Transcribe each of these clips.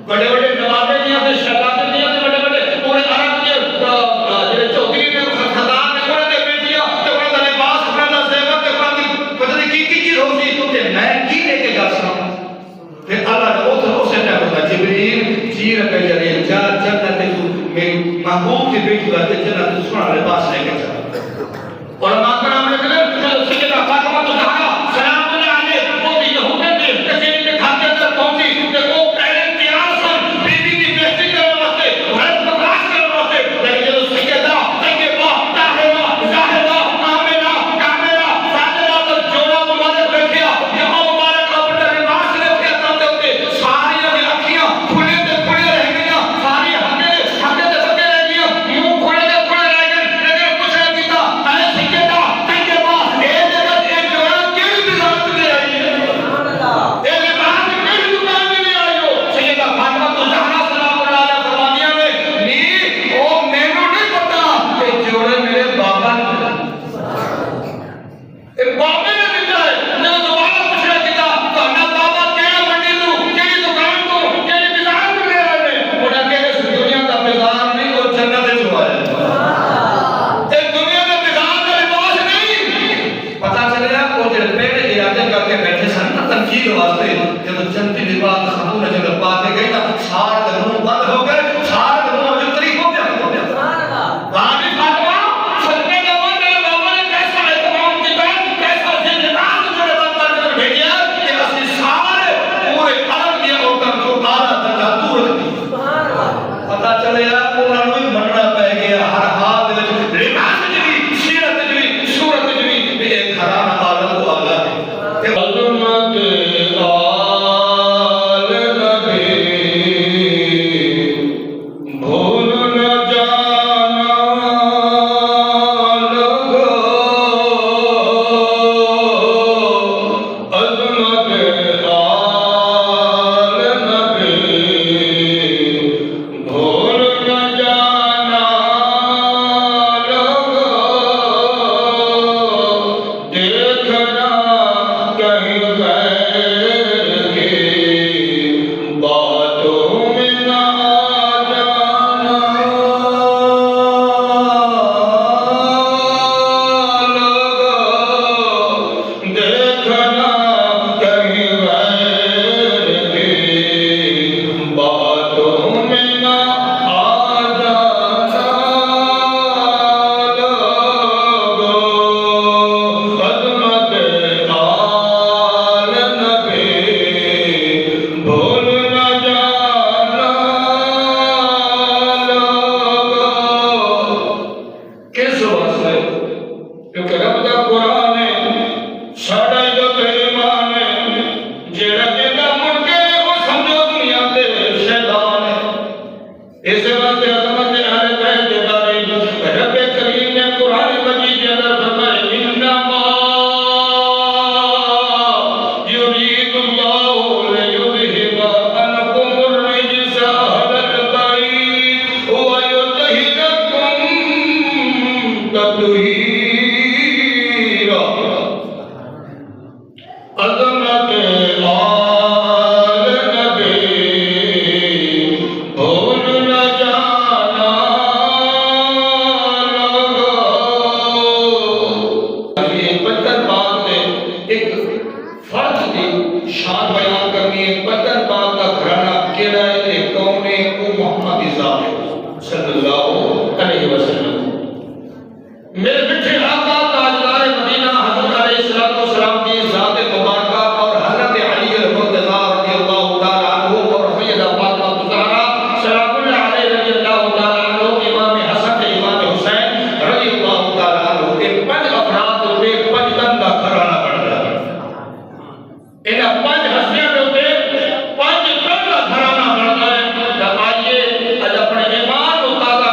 بڑے بڑے نوابے دیا تے شہزادے دیا تے بڑے بڑے پورے عرب کے جڑے چوکری نے خزان نے کھڑے دے بیٹیا تے انہاں دا لباس انہاں دا زیور تے انہاں دی پتہ نہیں کی چیز ہوسی تے میں کی لے کے جا سکاں پھر اللہ نے اسے ٹائم ہوتا جبریل چیر پہ جلیل جا جنت میری محبوب کی بیٹی کا جنت سونا لباس لے کے چلا اور ماکرام نے کہا سیدہ فاطمہ زہرا سلام اللہ علیہ وہ بھی یہودے نے کچہری کے کھاتے اندر پہنچی کہ وہ پہلے تیار سن بیوی کی بہتری کرنے واسطے گھر برداشت کرنے واسطے لیکن جب سیدہ طیبہ طاہرہ زاہدہ آمنہ کاملہ ساجدہ پر جوڑا مبارک بیٹھیا یہاں مبارک اپنا لباس لے کے تم دے ساری اکھیاں کھلے تے کھلے رہ گئیاں ساری ہکے تے ہکے رہ گئیاں منہ کھلے تے کھلے رہ گئے لیکن کچھ نہیں کیتا اے سیدہ طیبہ اے جگہ اے جوڑا کیڑی بزرگ دے آئی ہے اے لباس کیڑی دکان میں لے آئی ہو سیدہ فاطمہ زہرا سلام اللہ علیہ فرماندیاں نے نہیں او مینوں نہیں پتا کہ جوڑے میرے بابا نے اے بابے نے دتا ہے میں دوبارہ پوچھنا کیتا تو نہ بابا کیڑا منڈی تو کیڑی دکان تو کیڑی بازار تو لے آئے نے انہاں کہ اس دنیا دا بازار نہیں وہ جنت وچ ہوا ہے اے دنیا دا بازار دا لباس نہیں پتہ چلیا وہ جڑے پہلے ارادے کر کے بیٹھے سن نا تنقید واسطے جب جنتی لباس خاتون نے جب پا کے گئی نا سارے دے منہ بند ہو گئے سارے دے منہ جو طریق ہو گیا سبحان اللہ رانی فاطمہ صدقے کا وہ میرے بابا نے کیسا اہتمام کیا کیسا زندگی جو بند کر کے بھیجا کہ اسی سارے پورے عرب دیا عورتوں کو اعلیٰ درجہ دور رکھی سبحان اللہ پتہ چلیا انہاں نوں بھی مننا پے گیا ہر حال دے وچ لباس جی سیرت جی صورت جی ایک گھرانہ عالم کو آگا ہے کہ عظمت آل نبی بھول نہ جانا لگو عظمت آل نبی بھول نہ جانا لگو دیکھنا کہیں غیر کی باتوں میں نہ آ جانا لگو دیکھنا کہیں غیر کی باتوں میں نہ آ جانا لگو عظمت آل نبی بھول نہ جانا لگو کس واسطے کیونکہ رب دا قرآن ہے ساڈا جو ایمان ہے جیڑا جیڑا مڑ کے وہ سمجھو دنیا تے شیطان ہے اس واسطے عظمت اہل بیت دے بارے رب کریم نے قرآن مجید کے اندر فرمایا انما یرید اللہ لیذہب عنکم الرجس اہل البیت ویطہرکم تطہیرا عظمت آل نبی بھول نہ جانا لگو یہ بدر باغ نے ایک فرد کی شان بیان کرنی ہے بدر باغ کا گھرانہ کیڑا ہے کون ہے وہ محمد ذات صلی اللہ علیہ وسلم میرے مٹھے آقا تاجدار مدینہ حضرت علیہ السلام کی ذات مبارکہ اور حضرت علی المرتضیٰ رضی اللہ تعالیٰ عنہ اور سیدہ فاطمہ زہرا سلام اللہ علیہ رضی اللہ تعالیٰ عنہ امام حسن امام حسین رضی اللہ تعالیٰ عنہ کے 5 افراد ہوتے 5 تن کا گھرانہ بن گیا انہاں 5 ہستیاں ہوتے 5 تن کا گھرانہ بن گیا آئیے اج اپنے ایمان کو تازہ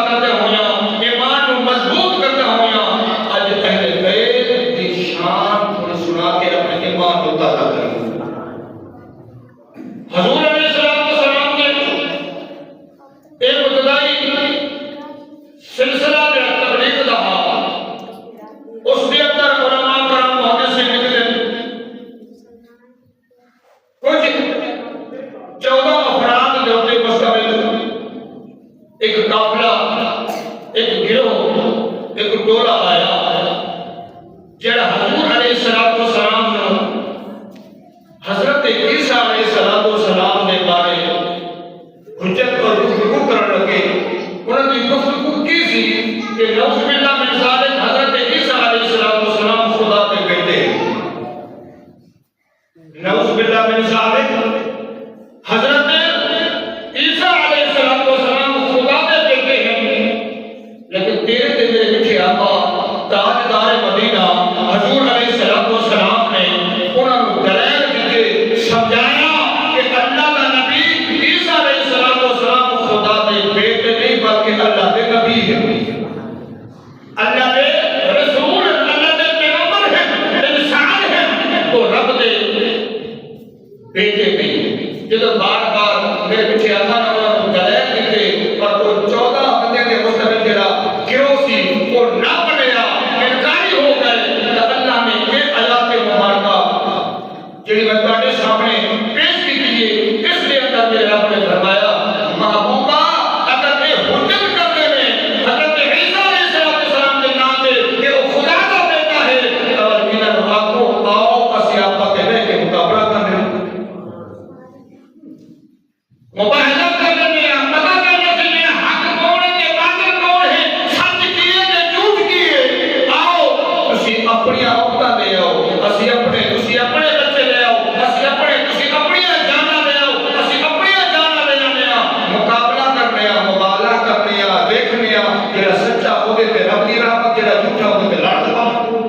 مباہلہ کرنے میں پتہ کرنے سے میں حق کون ہے باطل کون ہے سچ کیے تے جھوٹ کیے آؤ تسی اپنی عورتاں لے آؤ اسی اپنے تسی اپنے بچے لے آؤ اسی اپنے تسی اپنی جاناں لے آؤ اسی اپنی جاناں لے آنے مقابلہ کرنے مباہلہ کرنے دیکھنے جڑا سچا ہوے تے رب دی رحمت جڑا جھوٹا ہوے تے لعنت پاوے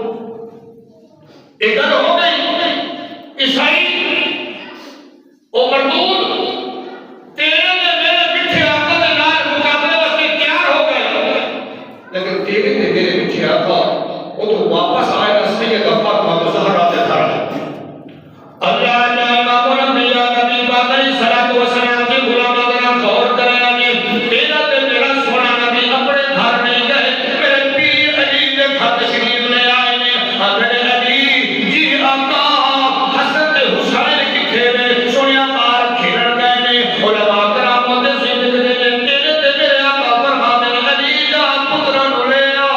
ایک گل ہو گئی عیسائی او مردود تیرے تے میرے پیچھے آقا دے نال مقابلے واسطے تیار ہو گئے لیکن تیرے تے میرے پیچھے آقا وہ تو واپس آئے نا سیدہ فاطمہ زہرا دے گھر اللہ نے امام الانبیاء نبی پاک علیہ الصلوۃ والسلام کے غلام اگر غور کرے کہ تیرا تے میرا سونا نبی اپنے گھر نہیں گئے میرے پیر علی دے گھر تشریف لے آئے نے اگلے علی جی آقا حسن تے حسین کی کھیلے سونیا مار کھیلن گئے نے علماء کرام دے زندگی دے تیرے تے میرے آقا فرماتے ہیں علی جا پتراں نوں لے آ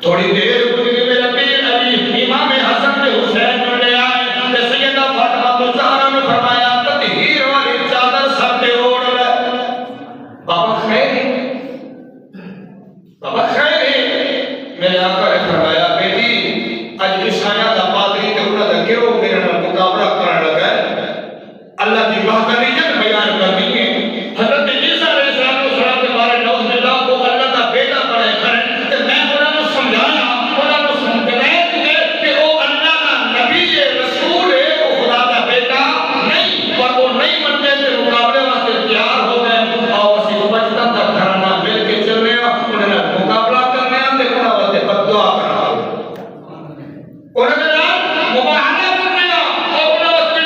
تھوڑی دیر گزری میرے پیر علی امام حسن تے حسین نوں لے آئے تے سیدہ فاطمہ زہرا نے فرمایا تطہیر والی چادر سر تے اوڑھ لے بابا خیر بابا خیر میرے آقا نے فرمایا بیٹی اج عیسائیاں دا پادری تے انہاں دا گروہ میرے نال مقابلہ کرن لگا ہے اللہ دی وحدانیت بیان کرنی ہے حضرت عیسیٰ علیہ السلام کے بارے نعوذ باللہ کو اللہ دا بیٹا بڑے کھڑے تے میں انہاں نوں سمجھایا انہاں نوں سمجھایا کہ او اللہ دا نبی ہے رسول ہے او خدا دا بیٹا نہیں پر وہ نہیں منتے تے مقابلے واسطے تیار ہو گئے اور اسی بچپن دا گھرانہ مل کے چلنے انہاں نے مقابلہ کرنے تے انہاں واسطے بد دعا کرنا انہاں نے مباہلہ کرنے اور انہاں واسطے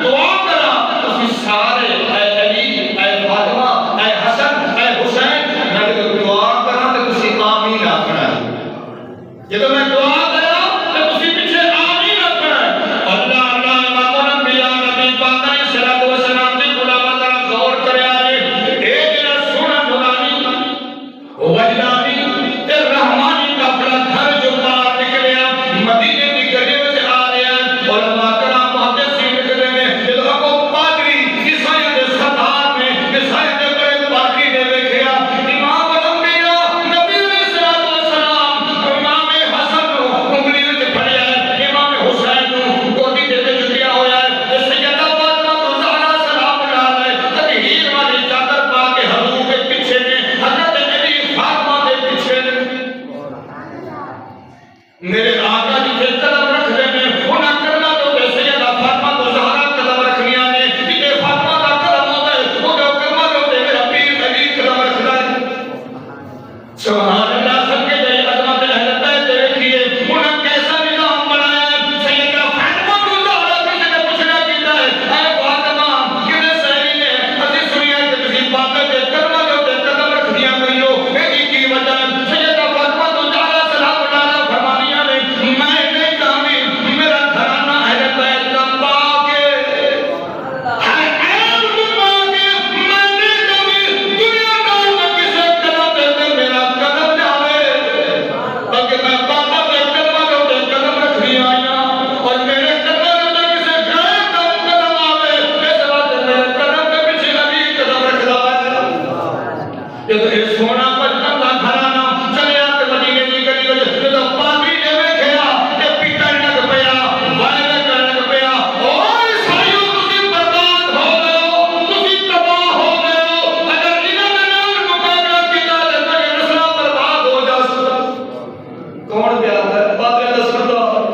دعا کرنا اسی سارے اے علی اے فاطمہ اے حسن اے حسین میں دعا کرنا تے تسی آمین آکھنا جدوں میں دعا کرا تے تسی پیچھے آمین آکھنا اللہ اللہ امام الانبیاء نبی پاک علیہ الصلوۃ والسلام دی غلام ذرا غور کریا اے جڑا سونا نورانی وجدانی تے رحمانی قافلہ گھر جو باہر نکلیا مدینے دی گلی وچ آ رہا علماء کرام محدثین لکھدے نے جدوں اگوں پادری عیسائیاں دے سردار نے عیسائیاں دے بڑے پادری نے ویکھیا امام الانبیاء نبی علیہ الصلوۃ والسلام امام حسن نوں انگلی وچ پھڑیا امام حسین نوں گودی دے تے چکیا ہویا ہے سیدہ فاطمہ زہرا سلام اللہ علیہ تطہیر والی چادر پا کے حضور کے پیچھے نے حضرت علی فاطمہ دے پیچھے نے میرے آقا جتھے قدم رکھ دے نے انہاں قدماں تے سیدہ فاطمہ زہرا قدم رکھنیاں نے جتھے فاطمہ دا قدم ہوندا ہے او قدماں تے میرا پیر علی قدم رکھدا ہے سبحان اللہ سب کے دے عظمت اہل بیت دیکھیے انہاں کیسا نظام بنایا ہے سیدہ فاطمہ زہرا کسی نے پوچھنا کیتا ہے اے فاطمہ کنے سہری نے اسی سنیا کہ کسی پاک دے قدماں تے قدم رکھدیاں گئی ہو ایدی کی وجہ سیدہ فاطمہ زہرا سلام اللہ فرمانیاں نے میں نہیں چاہتی میرا گھرانہ اہل بیت کا پاک ہے ہر عیب کو پاک ہے میں نہیں چاہتی دنیا دار میں کسی قدم تے میرا قدم جاوے بلکہ میں پاک دے قدماں تے قدم رکھنی آیا اور میرے قدماں تے کسی غیر کا قدم آوے اس واسطے میرے قدم کے پیچھے علی قدم رکھدا ہے جدوں اے سونا بچپن دا گھرانہ چلیا تے مدینے دی گلی وچ جدوں پادری نے ویکھیا تے پیٹن لگ پیا وائل کرن لگ پیا او عیسائیو تسی برباد ہو گئے ہو تسی تباہ ہو گئے ہو اگر انہاں دے نال مقابلہ کیتا تے تیری نسلاں برباد ہو جاسن کون بیان ہے پادری دا سردار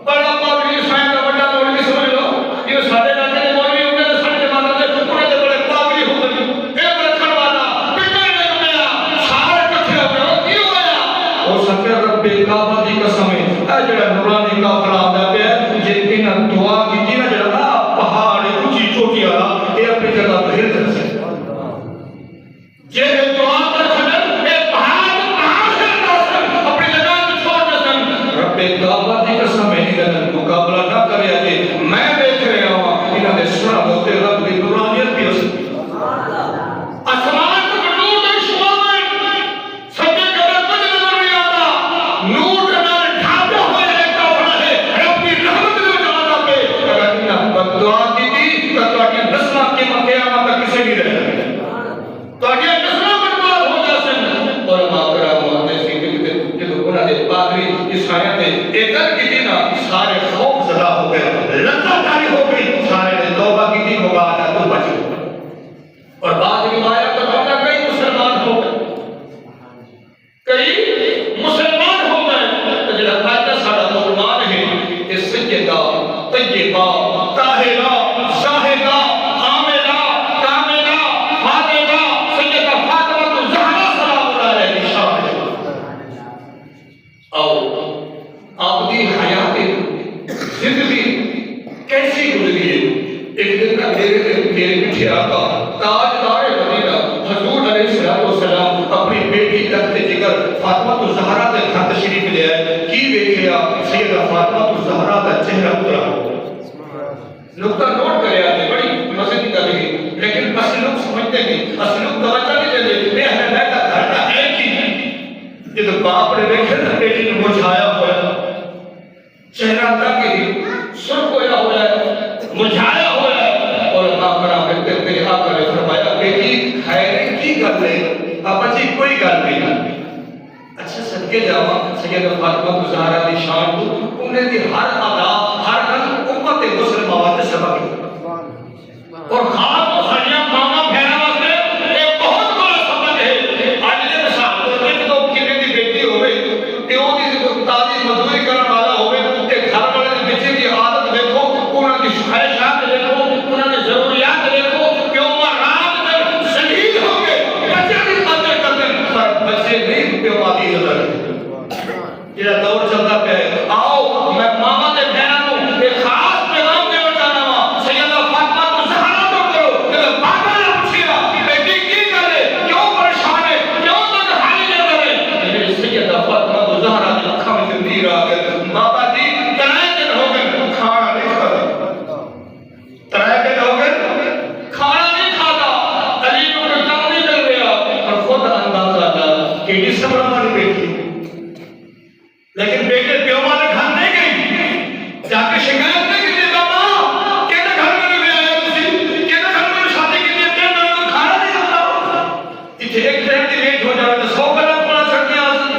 بڑا پادری عیسائی دا بڑا مولوی سمجھ لو یہ ساڈے نال دے مولوی ہوندے تے ساڈے زمانے دے انہاں دے بڑے پادری ہوندے اے رکھن والا پیٹن لگ پیا سارے اکٹھے ہو گئے کی ہویا او سچے رب کعبہ دی قسم ہے اے جڑا نورانی قافلہ آندا پیا جے انہاں دعا کیتی نا جڑا پہاڑ اونچی چوٹی والا اے اپنی جگہ تے ہل جاسے جے دعا کر چھڈن اے پہاڑ سے جاسن اپنی جگہ تے چھوڑ جاسن رب کعبہ دی قسم ہے انہاں مقابلہ نہ کریا جے میں دیکھ رہا ہوں انہاں دے سر تے رب دی نورانیت بھی ہے آسمان کو نور دے شمار سجے قدر کچھ نظر نہیں آتا نور نال ڈھانپا ہوا ہے قافلہ ہے رب کی رحمت دے جانا پہ اگر انہاں بد دعا کی تھی تو تواڈی نسلاں قیامت آقا تاجدار مدینہ حضور علیہ السلام اپنی بیٹی تخت جگر فاطمہ الزہرا دے گھر تشریف لے آئے کی ویکھیا سیدہ فاطمہ الزہرا دا چہرہ اترا نقطہ نوٹ کرے آتے بڑی مزے کی گل ہے لیکن اصل لوگ سمجھتے نہیں اصل لوگ توجہ نہیں دیتے بے اہل بیت کا گھر کا ہے کی یہ تو باپ نے دیکھے نا بیٹی نے مرجھایا ہوا چہرہ تک ہی سرخ ہوا ہے مرجھایا ہوا ہے اور باپ پر آپ نے آقا نے فرمایا بیٹی خیر کی گل ہے پاپا جی کوئی گل نہیں اچھا صدقے جاواں سیدہ فاطمہ الزہرا دی شان کو انہیں دی ہر ادا ہر گل امت مسلمہ تے سبق اور خاص ساڈیاں ماما بہناں واسطے ایک بہت بڑا سبق ہے اج دے مثال تے جدوں کنے دی بیٹی ہوے تے او دی تازی مزدوری کرن والا ہوے تے گھر والے دے بچے دی عادت دیکھو انہاں دی خواہشات دیکھو انہاں دی ضروریات دیکھو کہ وہ رات تک شہید ہو گئے بچے دی قدر کرتے پر بچے نہیں پیو دی قدر یہ دور چلتا پیا ہے آؤ میں ماما تے بہناں نوں ایک خاص پیغام دینا چاہنا وا سیدہ فاطمہ الزہرا تو کرو کہ بابا نے پوچھیا بیٹی کی گل ہے کیوں پریشان ہے کیوں تنہائی میں رہے میری سیدہ فاطمہ الزہرا کی اکھاں وچ نیر آ گئے بابا جی ترائے دن ہو گئے کھانا نہیں کھاتا ترائے دن ہو گئے کھانا نہیں کھاتا علی کو کام نہیں چل رہا اور خود اندازہ تھا کہ یہ صبر والی بیٹی لیکن بیٹے پیو والے گھر نہیں گئی جا کے شکایت نہیں کی بابا کہنے گھر میں لے آیا تسی کہنے گھر میں شادی کی لیے میں نے کھانا نہیں کھاتا اتنے ایک ٹائم دی لیٹ ہو جائے تو 100 گلا پڑا چھڑ کے آسن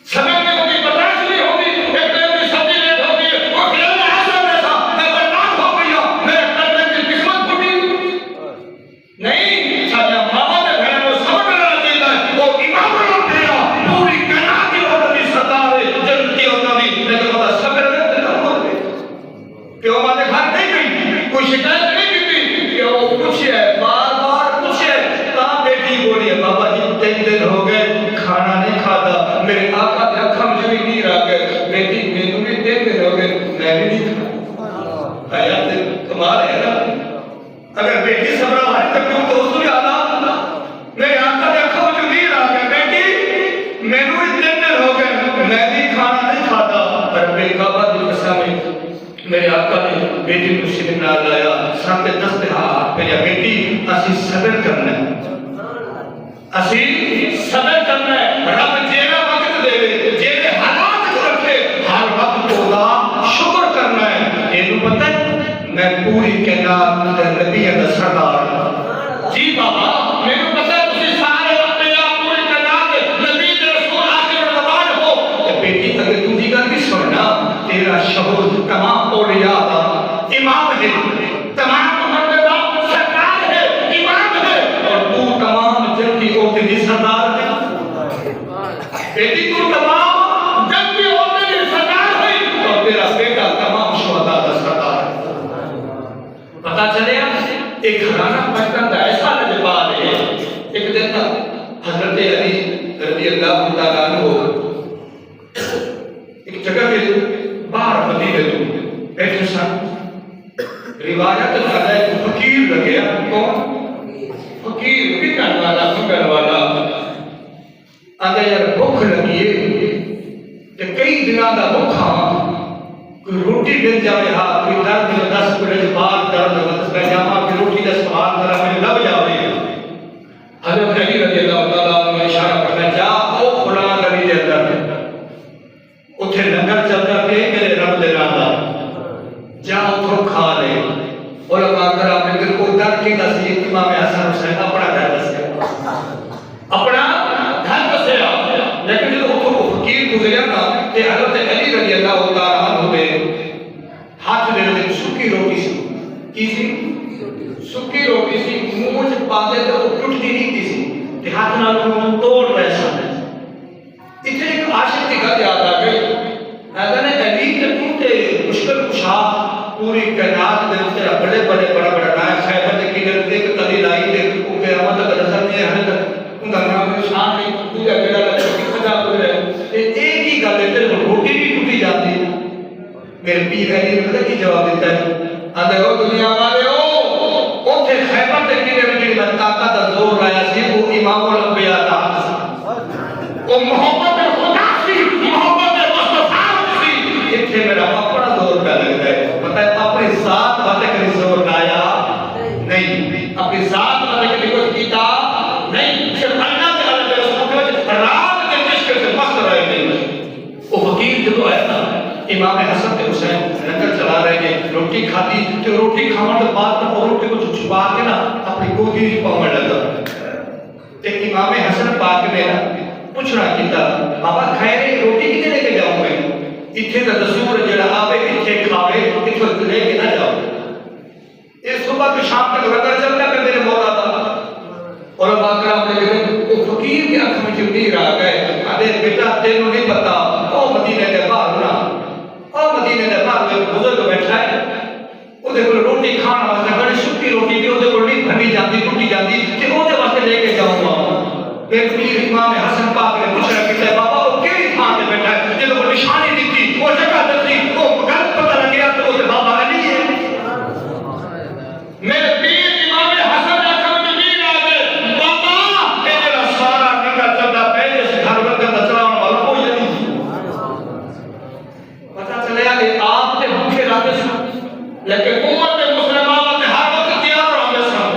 سمے میں کوئی برداشت نہیں ہوگی ایک ٹائم دی شادی لیٹ ہو گئی وہ پھر میں ایسا ایسا میں برباد ہو گئی ہوں میرے قلب کی قسمت ٹوٹی نہیں سارے ماما نے بہن کو سمجھ لینا چاہیے وہ امام نے دیا پوری کائنات کی عورت سردار جنتی ہوتا بھی لیکن خدا صبر میں تنمر کہ وہ مانے گھر نہیں گئی کوئی شکایت نہیں کی کہ وہ پوچھے بار بار پوچھے کہاں بیٹی بولی ہے بابا جی 3 دن ہو گئے کھانا نہیں کھاتا میرے آقا کے اکھاں مجھے بھی نہیں رہ گئے بیٹی میں بھی 3 دن ہو گئے میں بھی نہیں کھاتا حیات کمال ہے نا اگر بیٹی صبر ہماری تک کیوں تو اس کو یاد آ میرے آقا کے اکھاں مجھے نہیں رہ گئے بیٹی میں بھی 3 دن ہو گئے میں بھی کھانا نہیں کھاتا پر بے کعبہ دی قسم میرے آقا نے بیٹی کو سینے نال لایا ساتھ دست ہاتھ میری بیٹی اسی صبر کرنا ہے اسی صبر کرنا ہے رب جیڑا وقت دے جیڑے حالات کو رکھے ہر وقت دا شکر کرنا ہے یہ پتہ ہے میں پوری کائنات نبی دا سردار جی بابا میں پتہ ہے تسی سارے انبیاء پوری کائنات نبی دے رسول آخر زمان ہو بیٹی اگر تو دی گل بھی سننا تیرا شہود تمام اولیاء دا امام ہے تمام مرتبہ سرکار ہے امام ہے اور تو تمام جنتی عورتیں دی سردار ہے بیٹی تو تمام جنتی عورتیں دی سردار ہے اور تیرا بیٹا تمام شہداء دا سردار ہے پتہ چلے ایک گھرانہ بچپن کا ایسا نجبان ہے ایک دن حضرت علی رضی اللہ تعالیٰ عنہ ایک جگہ کے باہر مدینے تو بیٹھے سن روایت کرتا ہے کہ فقیر لگیا کون فقیر بکن والا فکر والا اگر یار بھوک لگی ہے کہ کئی دنوں کا بھوکا کوئی روٹی مل جائے ہاں کوئی درد میں 10 کلو بال درد میں پیجامہ کی روٹی کا سوال کرا میں لگ جاوے حضرت علی رضی اللہ تعالیٰ عنہ اشارہ کرنا جا او فلاں گلی دے اندر اتھے لنگر چلتا پہ میرے رب دے راندہ جا اتھو کھا لے علماء کرام نے کو در کی دسی امام حسن حسین اپنا در دسیا اپنا گھر دسیا لیکن جب اتھو فقیر گزریا نا کہ حضرت علی رضی اللہ تعالیٰ عنہ دے ہاتھ دے رہے سکی روٹی سی کی سی سکی روٹی سی منہ چ پاندے تے وہ ٹوٹتی نہیں تھی سی تے ہاتھ نال انہوں توڑ رہے سن اتنے ایک عاشق کی گل یاد آ گئی اگر نے علی کے ٹوٹے مشکل کشا پوری کائنات دے تے بڑے بڑے بڑا بڑا نائب صاحب نے کی گل تے کدی لائی تے کو قیامت تک نظر نہیں ہے تک ان کا نام نشان نہیں پورا جگہ لگا کہ خدا گزرے ایک ہی گل تے روٹی بھی ٹوٹی جاتی میرے پیر علی نے پتہ کی جواب دیتا ہے آدھے ہو دنیا والے ہو اوتھے خیبر طاقت زور لایا سی وہ امام الانبیاء دا وہ محبت خدا سی محبت مصطفیٰ سی اتنے میرا اپنا زور پہ لگتا ہے پتہ ہے اپنی ذات باتیں کری زور لایا نہیں اپنی ذات باتیں کری کچھ کیتا نہیں صرف اللہ کے اللہ کے رسول کے وجہ رات کے عشق سے مست رہے نہیں وہ فقیر جو ہے نا امام حسن کے حسین لنگر چلا رہے ہیں روٹی کھاتی تو روٹی کھانے کے بعد میں اور روٹی کو چھپا کے نا اپنی گودی پاؤں میں لگا ایک امام حسن پاک نے پوچھنا کیتا بابا خیر روٹی کتنے لے کے جاؤں میں اتنے کا دستور جڑا آوے اتنے کھاوے اتنے لے کے نہ جاؤ اس صبح تو شام تک لنگر چلتا کہ میرے مولا تھا اور اب آکرام نے کہتے وہ فقیر کے آنکھ میں جبنیر آ گئے آدھے بیٹا تینوں نہیں پتا او مدینے کے باہر ہونا او مدینے کے باہر میں بزرگ بیٹھا ہے وہ دیکھو روٹی کھانا واسطے بڑی سکی روٹی بھی وہ دیکھو نہیں بھنی جاتی ٹوٹی جاتی کہ وہ دے واسطے لے کے جاؤں گا پھر پیر امام حسن پاک نے پوچھا کہ بابا وہ کیڑی تھان پہ بیٹھا ہے جب وہ نشانی دیتی وہ جگہ دیتی وہ غلط پتہ لگ گیا تو وہ بابا نہیں ہے میرے پیر امام حسن نے کہا جمیل آ گئے بابا یہ جڑا سارا ننگا چلتا پہلے سے گھر گھر چلانے والا وہ یہ نہیں پتہ چلے کہ آپ نے بھوکے رہتے ہیں لیکن امت مسلمانوں نے ہر وقت تیار رہے ہیں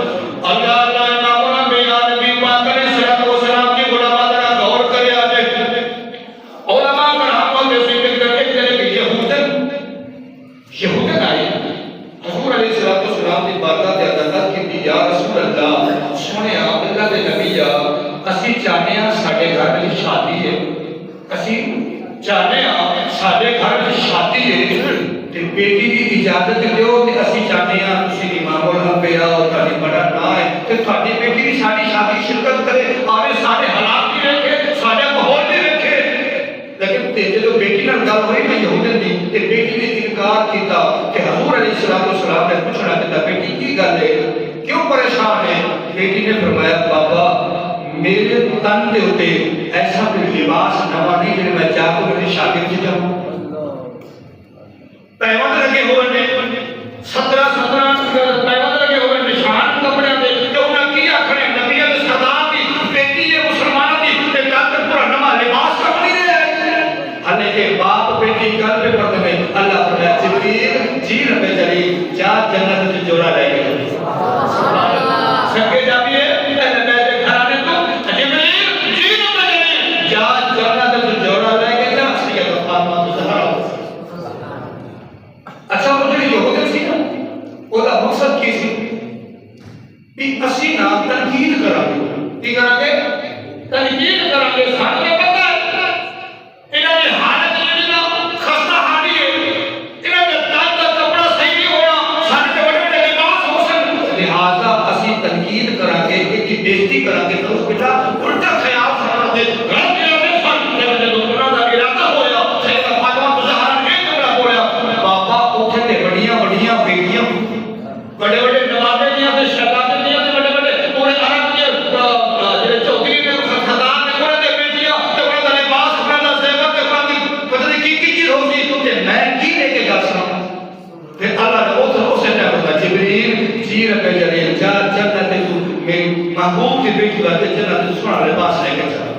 اللہ اللہ امامنا بیان بھی پاک کرے صلوات و سلام کی غلامات کا غور کرے آج علماء پر ہم نے ذکر کر کے کہ یہودن آئے حضور علیہ الصلوۃ والسلام کی بارگاہ میں عرض کی یا رسول اللہ سونے آپ اللہ کے نبی یا اسی چاہتے ہیں ساڈے گھر میں شادی ہے اسی چاہتے ہیں ساڈے گھر میں شادی ہے تے بیٹی کی اجازت دیو تے اسی چاہتے ہیں تسی امام الانبیاء اور تہاڈی بڑا نا ہے تے تہاڈی بیٹی کی ساری شادی شرکت کرے آوے سارے حالات بھی رکھے سارے ماحول بھی رکھے لیکن تے جو بیٹی نال گل ہوئی نا یہودن دی تے بیٹی نے انکار کیتا کہ حضور علیہ الصلوۃ والسلام نے پوچھنا کہ بیٹی کی گل ہے کیوں پریشان ہے بیٹی نے فرمایا بابا میرے تن دے اوتے ایسا کوئی لباس نواں نہیں جے میں چاہ کو میری شادی وچ جاؤں پیوند لگے ہوئے نے 17 پیوند لگے ہوئے نشان کپڑے دے کہ انہاں کی آکھنے نبی علیہ السلام دی بیٹی ہے مسلمان دی تے تاکہ پورا نواں لباس کا نہیں رہے ہنے کے باپ بیٹی گھر پہ پڑھتے میں اللہ فرمایا جبریل جی رب جلیل جا جنت وچ جوڑا لے کے سبحان اللہ سکے جاویے پہلے میرے گھرانے تو جبریل جی رب جلیل جا جنت وچ جوڑا لے کے جا سید فاطمہ زہرا اچھا وہ جو یہودی سی نا وہ دا مقصد کی سی کہ اسی نا تنقید کرانگے کی کرانگے تنقید کرانگے سارے پتہ ہے انہاں دی حالت جڑی نا خستہ حالی ہے انہاں دے تن دا کپڑا صحیح نہیں ہونا سارے بڑے بڑے لباس ہو سن لہذا اسی تنقید کرانگے ان کی بےزتی کرانگے تو اس بیٹا الٹا خیال سمجھ دے غلط ارادے سن جب لوگوں دا ارادہ ہویا سید فاطمہ زہرا نے کپڑا بولا بابا اوتھے تے بڑیاں بڑیاں بیٹیاں بڑے بڑے نوابے دیاں تے شہزادے دیاں تے بڑے بڑے پورے عرب دے جڑے چوکری نے خاندان نے کوڑے دے بیٹیاں تے انہاں دا لباس انہاں دا زیور تے انہاں دی پتہ نہیں کی چیز ہوسی تے میں کی لے کے جا سکاں تے اللہ نے اسے نے فرمایا جبریل جی رب جلیل جا جنت تو میری محبوب کی بیٹی کا جنت سونا لباس لے کے جا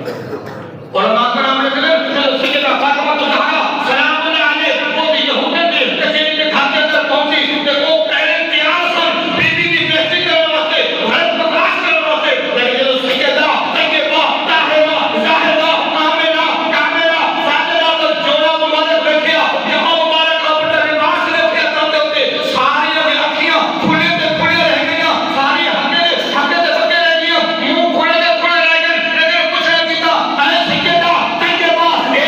اور ماں کا نام لے کے سیدہ فاطمہ زہرا سلام اللہ علیہ وہ بھی یہودی دے تے جن کے گھر کے اندر پہنچی تے وہ پہلے تیار سن بیوی کی بےزتی کرنے واسطے غلط برداشت کرنے واسطے لیکن جب سیدہ طیبہ طاہرہ زاہدہ آمنہ کاملہ ساجدہ کا جوڑا مبارک رکھیا یہ مبارک اپنا لباس رکھیا تم دے اوتے ساری اکھیاں کھلے تے کھلے رہ گئیاں ساری ہکے تے ہکے رہ گئیاں منہ کھلے تے کھلے رہ گئے لیکن کچھ نہیں کیتا اے سیدہ طیبہ اے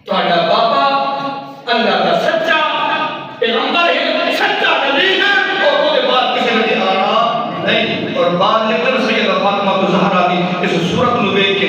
تہاڈا بابا اللہ کا سچا پیغمبر ہے، سچا نبی ہے، اور وہ کے بعد کسی نے آ رہا نہیں۔ اور بعد لکھن سیدہ فاطمہ الزہرا دی اس صورت نو دیکھ کے